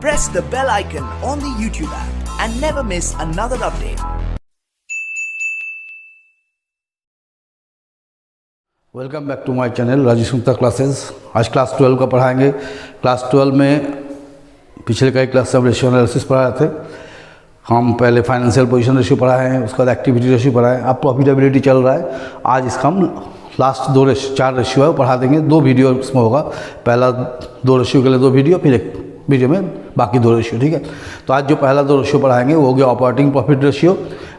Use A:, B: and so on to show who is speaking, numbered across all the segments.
A: press the bell icon on the YouTube app and never miss another update.
B: Welcome back to my channel Rajeev Sunta classes. आज class 12 का पढ़ाएंगे। Class 12 में पिछले कई class से हम रेशियो एनालिसिस पढ़ाए थे। हम पहले फाइनेंशियल पोजीशन रेशियो पढ़ाए हैं, उसके बाद एक्टिविटी रेशियो पढ़ाए हैं। अब प्रॉफिटेबिलिटी चल रहा है। आज इसका हम लास्ट चार रेशियो है वो पढ़ा देंगे। 2 वीडियो इसमें होगा। पहला 2 रेशियो के लिए 2 वीडियो, फिर एक वीडियो में बाकी 2 रेशियो, ठीक है। तो आज जो पहला 2 रेशियो पढ़ाएंगे वो हो गया operating profit ratio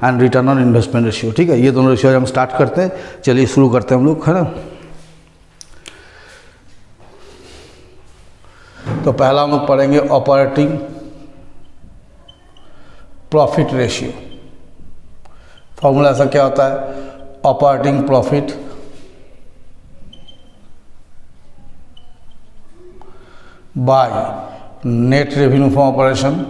B: and return on investment ratio, ठीक है। ये दोनों रेशियो हम स्टार्ट करते हैं। चलिए शुरू करते हैं हम लोग, है ना। तो पहला हम लोग पढ़ेंगे ऑपरेटिंग प्रॉफिट रेशियो। फॉर्मूला ऐसा क्या होता है, operating profit by net revenue from operation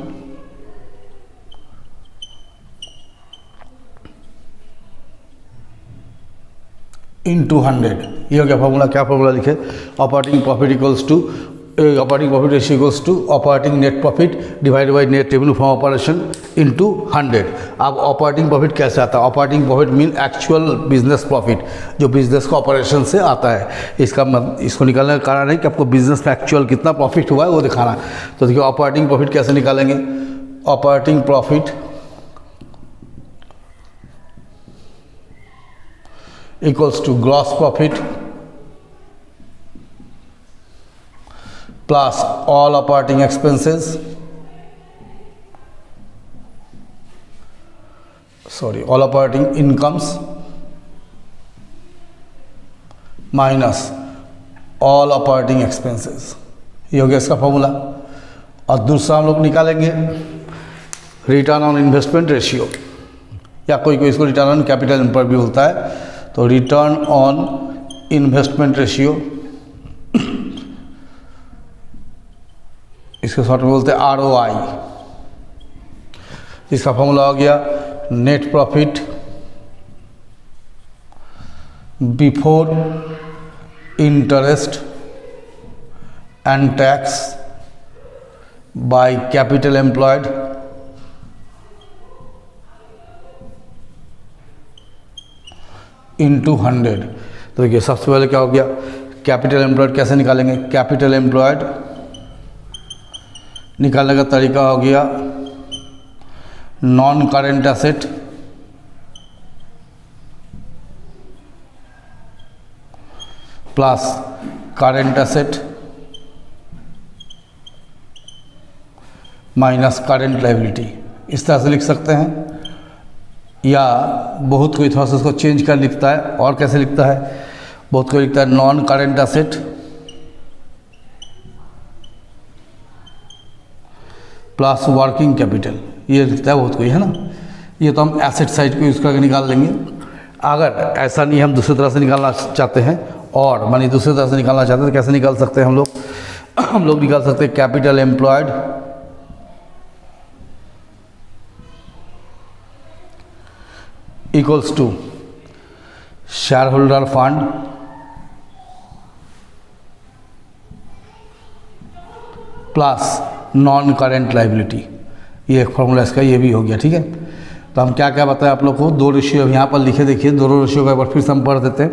B: into 100। ये हो गया फॉर्मूला। क्या फॉर्मूला लिखे, operating profit equals to operating profit ratio equals to operating net profit divided by net revenue from operation into 100। अब ऑपरेटिंग प्रॉफिट कैसे आता है, operating profit mean actual business profit, जो बिजनेस का ऑपरेशन से आता है। इसको निकालने का कारण है कि आपको बिजनेस में एक्चुअल कितना प्रॉफिट हुआ है वो दिखाना। तो देखिए ऑपरेटिंग प्रॉफिट कैसे निकालेंगे, operating profit equals to gross profit plus all operating expenses, all operating incomes minus all operating expenses. ये हो गया इसका फॉर्मूला। और दूसरा हम लोग निकालेंगे रिटर्न ऑन इन्वेस्टमेंट रेशियो, या कोई इसको रिटर्न ऑन कैपिटल एम्प्लॉयड भी बोलता है। तो रिटर्न ऑन इन्वेस्टमेंट रेशियो, इसको शॉर्ट में बोलते हैं ROI। इसका फॉर्मूला हो गया net profit before interest and tax by capital employed into 100। तो देखिए सबसे पहले क्या हो गया, कैपिटल एम्प्लॉयड कैसे निकालेंगे, कैपिटल एम्प्लॉयड निकालने का तरीका हो गया non current asset plus current asset minus current liability. इस तरह से लिख सकते हैं, या बहुत कोई थोड़ा सा इसको चेंज कर लिखता है। और कैसे लिखता है, बहुत कोई लिखता है non current asset plus working capital, ये लिखता है बहुत कोई, है ना। ये तो हम एसेट साइड को यूज़ करके निकाल लेंगे। अगर ऐसा नहीं हम दूसरी तरह से निकालना चाहते हैं, और मानी दूसरी तरह से निकालना चाहते हैं, तो कैसे निकाल सकते हैं हम लोग निकाल सकते हैं capital employed equals to share holder fund plus non current liability. ये एक फॉर्मूला इसका ये भी हो गया, ठीक है। तो हम क्या क्या बताएं आप लोग को, 2 रेशियो यहाँ पर लिखे, देखिए 2 रेशियो का एक बार फिर से हम पढ़ देते हैं।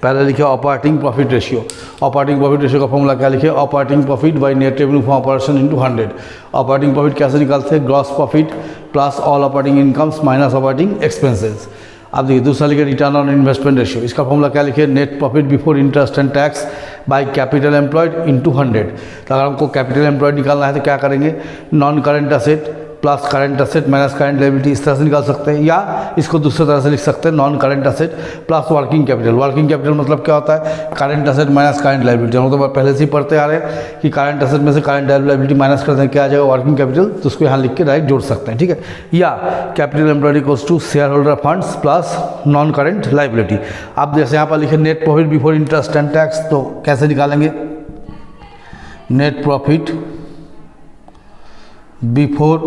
B: पहले लिखे operating profit ratio. Operating profit ratio का फॉर्मूला क्या लिखे, operating profit by net revenue from operation into 100। Operating profit कैसे निकालते हैं, gross profit plus all operating incomes minus operating expenses. अब देखिए दूसरा लिखे रिटर्न ऑन इन्वेस्टमेंट रेशियो। इसका फॉर्मूला क्या लिखे, net profit before interest and tax by capital employed into 100। तो अगर हमको कैपिटल एम्प्लॉयड निकालना है तो क्या करेंगे, non current asset plus current asset minus current liability, इस तरह से निकाल सकते हैं। या इसको दूसरी तरह से लिख सकते हैं non current asset plus working capital. Working capital मतलब क्या होता है, current asset minus current liability. हम तो पहले से ही पढ़ते आ रहे हैं कि करेंट एसेट में से करेंट लायबिलिटी माइनस करते हैं, क्या आ जाएगा, वर्किंग कैपिटल। तो उसको यहाँ लिख के डायरेक्ट जोड़ सकते हैं, ठीक है। या capital employed equals to share holder funds plus non current liability. अब जैसे यहाँ पर लिखे net profit before interest and tax, तो कैसे निकालेंगे, net profit before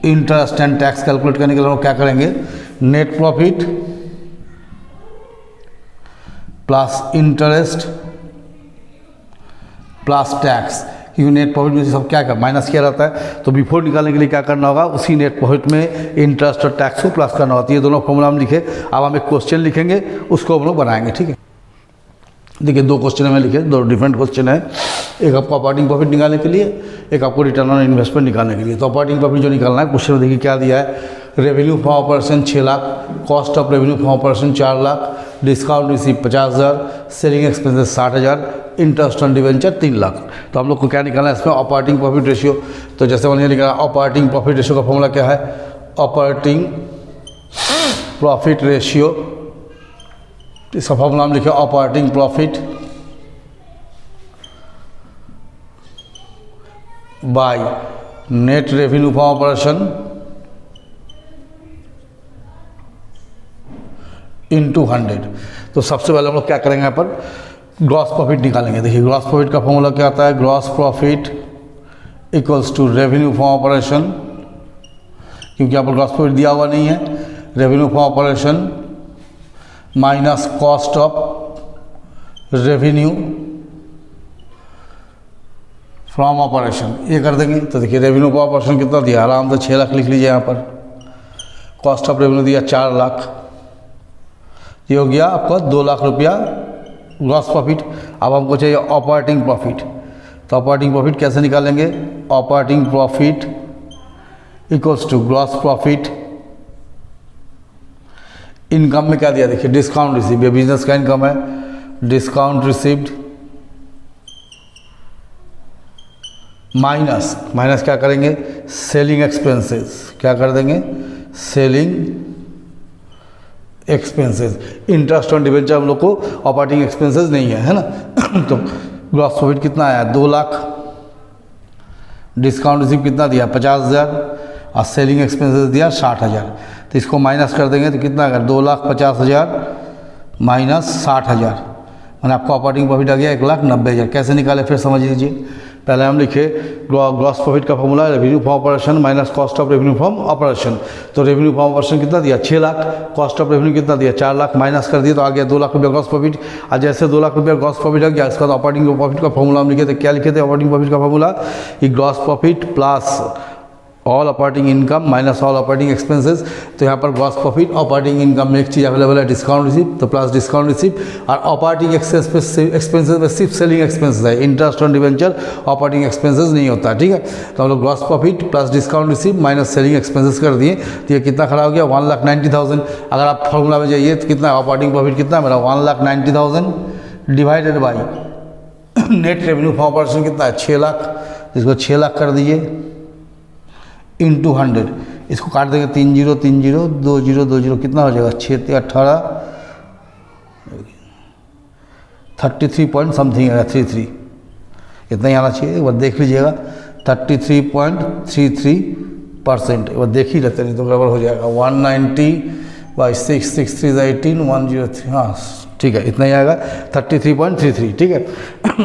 B: interest and tax calculate करने के लिए हम क्या करेंगे, net profit plus interest plus tax क्योंकि नेट प्रॉफिट में से सब क्या माइनस किया रहता है। तो बिफोर निकालने के लिए क्या करना होगा, उसी नेट प्रॉफिट में इंटरेस्ट और टैक्स को प्लस करना होता है। ये दोनों फॉर्मूला हम लिखे। अब हम एक क्वेश्चन लिखेंगे, उसको हम लोग बनाएंगे, ठीक है। देखिए 2 क्वेश्चन में लिखे, 2 डिफरेंट क्वेश्चन है। एक आपको ऑपरेटिंग प्रॉफिट निकालने के लिए, एक आपको रिटर्न ऑन इन्वेस्टमेंट निकालने के लिए। तो ऑपरेटिंग प्रॉफिट जो निकालना है, क्वेश्चन में देखिए क्या दिया है, revenue from operation 6 lakh, cost of revenue from operation 4 lakh, discount receive 50,000, selling expenses 60,000, interest on debenture 3 lakh. तो हम लोग को क्या निकालना है इसमें, ऑपरेटिंग प्रॉफिट रेशियो। तो जैसे मैंने निकाला ऑपरेटिंग प्रॉफिट रेशियो का फॉर्मूला क्या है, ऑपरेटिंग प्रॉफिट रेशियो, इसका फॉर्मूला हम लिखे operating profit by net revenue from operation into 100। तो सबसे पहले हम लोग क्या करेंगे, यहाँ पर ग्रॉस प्रॉफिट निकालेंगे। देखिए ग्रॉस प्रॉफिट का फॉर्मूला क्या आता है, gross profit equals to revenue from operation, क्योंकि यहाँ पर ग्रॉस प्रॉफिट दिया हुआ नहीं है, revenue from operation minus cost of revenue from operation, ये कर देंगे। तो देखिए रेवेन्यू फ्रॉम ऑपरेशन कितना दिया, आराम से 6 लाख लिख लीजिए यहाँ पर। कॉस्ट ऑफ रेवेन्यू दिया 4 लाख, ये हो गया आपका 2 लाख रुपया ग्रॉस प्रॉफिट। अब हमको चाहिए ऑपरेटिंग प्रॉफिट। तो ऑपरेटिंग प्रॉफिट कैसे निकालेंगे, operating profit equals to gross profit, income में क्या दिया, देखिए डिस्काउंट रिसीव, ये बिजनेस का इनकम है, डिस्काउंट रिसीव्ड माइनस क्या करेंगे, सेलिंग एक्सपेंसेस, क्या कर देंगे, selling expenses. Interest on debenture हम लोग को ऑपरेटिंग एक्सपेंसेस नहीं है ना। तो ग्रॉस प्रॉफिट कितना आया, 2 लाख, डिस्काउंट रिसीव कितना दिया 50,000, और सेलिंग एक्सपेंसेस दिया 60,000। तो इसको माइनस कर देंगे तो कितना आएगा, 2,50,000 माइनस 60,000, मैंने आपको ऑपरेटिंग प्रॉफिट आ गया 1,90,000। कैसे निकाले फिर समझ लीजिए। पहले हम लिखे ग्रॉस प्रॉफिट का formula revenue from operation minus cost of revenue from operation. तो रेवेन्यू फ्रॉम ऑपरेशन कितना दिया 6 लाख, कॉस्ट ऑफ रेवेन्यू कितना दिया 4 लाख, माइनस कर दिया तो आ गया 2 लाख रुपया ग्रॉस प्रॉफिट। और जैसे 2 लाख रुपया ग्रॉस प्रॉफिट आ गया, इसका बाद ऑपरेटिंग प्रॉफिट का फॉर्मूला हम लिखे थे, क्या लिखे थे ऑपरेटिंग प्रॉफिट का फॉर्मूला, कि gross profit plus all operating income minus all operating expenses. तो यहाँ पर ग्रॉस प्रॉफिट ऑपरेटिंग इनकम में एक चीज़ अवेलेबल है डिस्काउंट रिसीव, तो प्लस डिस्काउंट रिसीव, और ऑपरेटिंग एक्सपेंसेस में सिर्फ सेलिंग एक्सपेंसेस है, interest on debenture operating expenses नहीं होता, ठीक है। तो हम लोग gross profit plus discount receive minus selling expenses कर दिए, तो ये कितना खड़ा हो गया 1,90,000। अगर आप फॉर्मूला में जाइए तो कितना ऑपरेटिंग प्रॉफिट कितना है मेरा 1,90,000 divided by net revenue from operation कितना है 6 लाख, इसको 6 लाख कर दीजिए इंटू 100, इसको काट देंगे 3 0 3 0 2 0 2 0, कितना हो जाएगा 6 × 18 33 पॉइंट समथिंग है 33, इतना ही आना चाहिए। एक बार देख लीजिएगा 33.33%, एक बार देख ही रहते नहीं तो गड़बड़ हो जाएगा। 190/6 6 3 18 103, हाँ ठीक है इतना ही आएगा 33.33, ठीक है।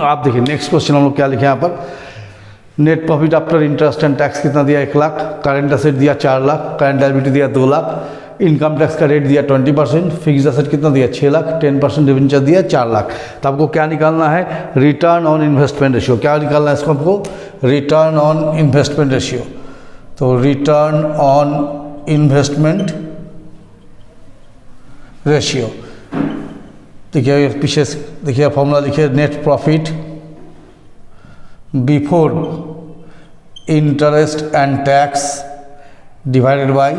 B: आप देखिए नेक्स्ट क्वेश्चन हम लोग क्या लिखे यहाँ पर, net profit after interest and tax कितना दिया 1 लाख, करंट एसेट दिया 4 लाख, करंट लायबिलिटी दिया 2 लाख, इनकम टैक्स का रेट दिया 20%, फिक्स्ड एसेट कितना दिया 6 लाख, 10% डिवेंचर दिया 4 लाख। तो आपको क्या निकालना है, रिटर्न ऑन इन्वेस्टमेंट रेशियो। क्या निकालना है इसको आपको, रिटर्न ऑन इन्वेस्टमेंट रेशियो। तो रिटर्न ऑन इन्वेस्टमेंट रेशियो, देखिए पीछे देखिए फॉर्मूला लिखिए, net profit before interest and tax divided by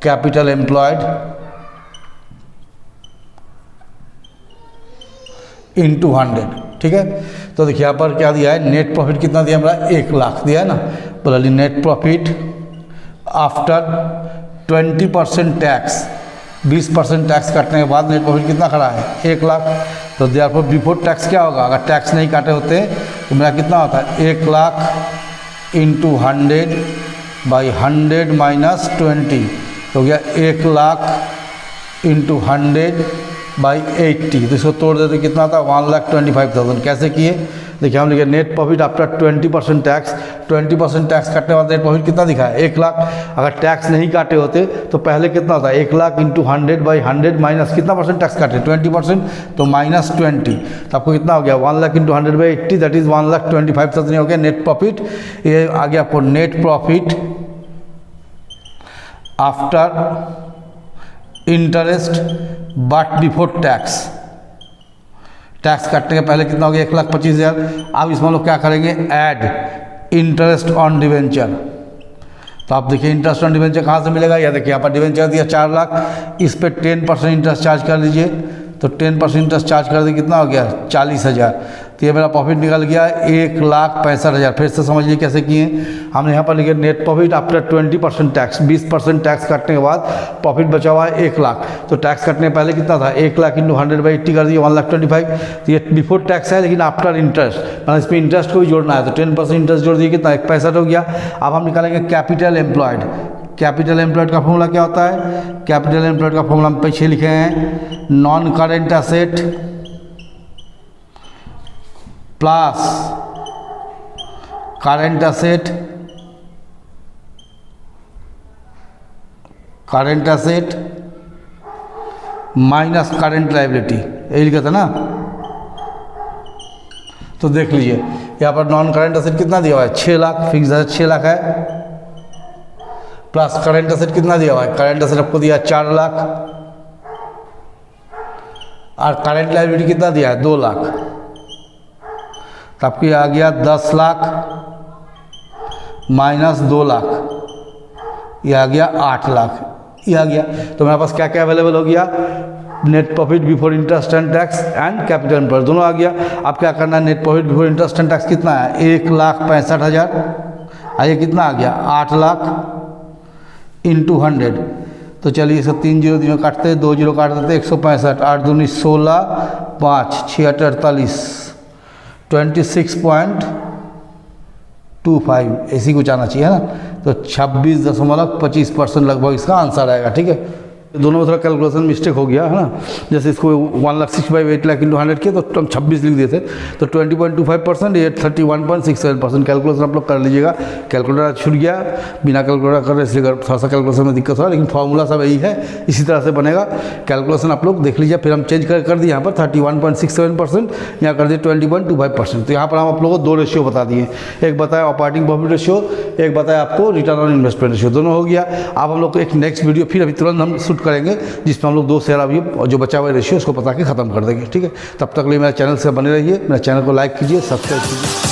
B: capital employed into 100, ठीक है। तो देखिए यहाँ पर क्या दिया है, नेट प्रॉफिट कितना दिया हमारा 1 लाख दिया है ना, बोला net profit after 20% tax, 20% tax काटने के बाद नेट प्रॉफिट कितना खड़ा है 1 लाख। तो देयरफॉर बिफोर टैक्स क्या होगा, अगर टैक्स नहीं काटे होते तो मेरा कितना होता है 1 लाख इंटू 100/100 - 20, तो गया 1 लाख इंटू 100 बाई 80, तो इसको तोड़ देते कितना था 1,25,000। कैसे किए देखिए, हम लिखे net profit after 20% tax. 20% tax काटने वाला नेट प्रॉफिट कितना दिखा है 1 लाख। अगर टैक्स नहीं काटे होते तो पहले कितना होता 1 लाख इंटू 100/100 माइनस कितना परसेंट टैक्स काटे 20%, तो -20, तो आपको कितना हो गया 1 लाख इंटू 100/80, दैट इज़ 1,25,000 हो गया नेट प्रॉफिट। ये आ गया आपको net profit after interest but before tax. Tax काटने के पहले कितना हो गया 1,25,000। अब इसमें लोग क्या करेंगे, ऐड इंटरेस्ट ऑन डिवेंचर। तो आप देखिए इंटरेस्ट ऑन डिवेंचर कहाँ से मिलेगा, या देखिए यहाँ पर डिवेंचर दिया 4 लाख, इस पर 10% इंटरेस्ट चार्ज कर लीजिए, तो 10% इंटरेस्ट चार्ज कर दी कितना हो गया 40,000। तो ये मेरा प्रॉफिट निकल गया 1,65,000। फिर से समझिए कैसे किए, हमने यहाँ पर लिखे net profit after 20% tax, 20% tax काटने के बाद प्रॉफिट बचा हुआ है 1 लाख। तो टैक्स काटने के पहले कितना था 1 लाख इंटू 100/80 कर दिए 1,25,000। तो ये बिफोर टैक्स है, लेकिन आफ्टर इंटरेस्ट, मतलब इसमें इंटरेस्ट को भी जोड़ना है, तो 10% इंटरेस्ट जोड़ दिए कितना 1,65,000 हो गया। अब हम निकालेंगे कैपिटल एम्प्लॉयड। कैपिटल एम्प्लॉयड का फॉर्मूला क्या होता है, कैपिटल एम्प्लॉयड का फॉर्मूला हम पीछे लिखे हैं, non current asset plus current asset minus current liability, यही लिखा था ना। तो देख लीजिए यहाँ पर नॉन करेंट एसेट कितना दिया हुआ है 6 लाख, फिक्स एसेट 6 लाख है, प्लस करेंट एसेट कितना दिया हुआ है, करेंट एसेट आपको दिया 4 लाख, और करेंट लायबिलिटी कितना दिया है 2 लाख। तो आपको ये आ गया 10 लाख माइनस 2 लाख, ये आ गया 8 लाख, ये आ गया। तो मेरे पास क्या क्या अवेलेबल हो गया, net profit before interest and tax and capital employed दोनों आ गया। अब क्या करना है, net profit before interest and tax कितना है 1,65,000, आइए कितना आ गया 8 लाख इंटू 100। तो चलिए इसे 3 जीरो दिनों काटते हैं, 2 जीरो काट देते 165, 8 दूनी 16, 5 6 8 48, 26.25 ऐसी कुछ आना चाहिए है ना। तो 26.25% लगभग इसका आंसर आएगा, ठीक है। दोनों में थोड़ा कैलकुलेशन मिस्टेक हो गया है ना, जैसे इसको 1,60,8 लाख इंटू 100 किया तो हम 26 लिख दिए थे, तो 20.25%, ये 31.67% कैलकुलेशन आप लोग कर लीजिएगा। कैलकुलेटर छूट गया, बिना कैलकुलेटर कर रहे इसलिए थोड़ा सा कैलकुलेशन में दिक्कत हो, लेकिन फार्मूला सब यही है, इसी तरह से बनेगा। कैलकुलेशन आप लोग देख लीजिए, फिर हम चेंज कर दिए यहाँ पर 31.67%, यहाँ कर दिए 20.25%। तो यहाँ पर हम आप लोगों को 2 रेशियो बता दिए, एक बताया ऑपरेटिंग प्रॉफिट रेशियो, एक बताया आपको रिटर्न ऑन इन्वेस्टमेंट रेशियो, दोनों हो गया। अब हम लोग को एक नेक्स्ट वीडियो फिर अभी तुरंत हम शूट करेंगे, जिसमें हम लोग 2 शेयर अभी जो बचा हुआ रेशियो उसको पता के खत्म कर देंगे, ठीक है। तब तक लिए मेरे चैनल से बने रहिए, मेरे चैनल को लाइक कीजिए, सब्सक्राइब कीजिए।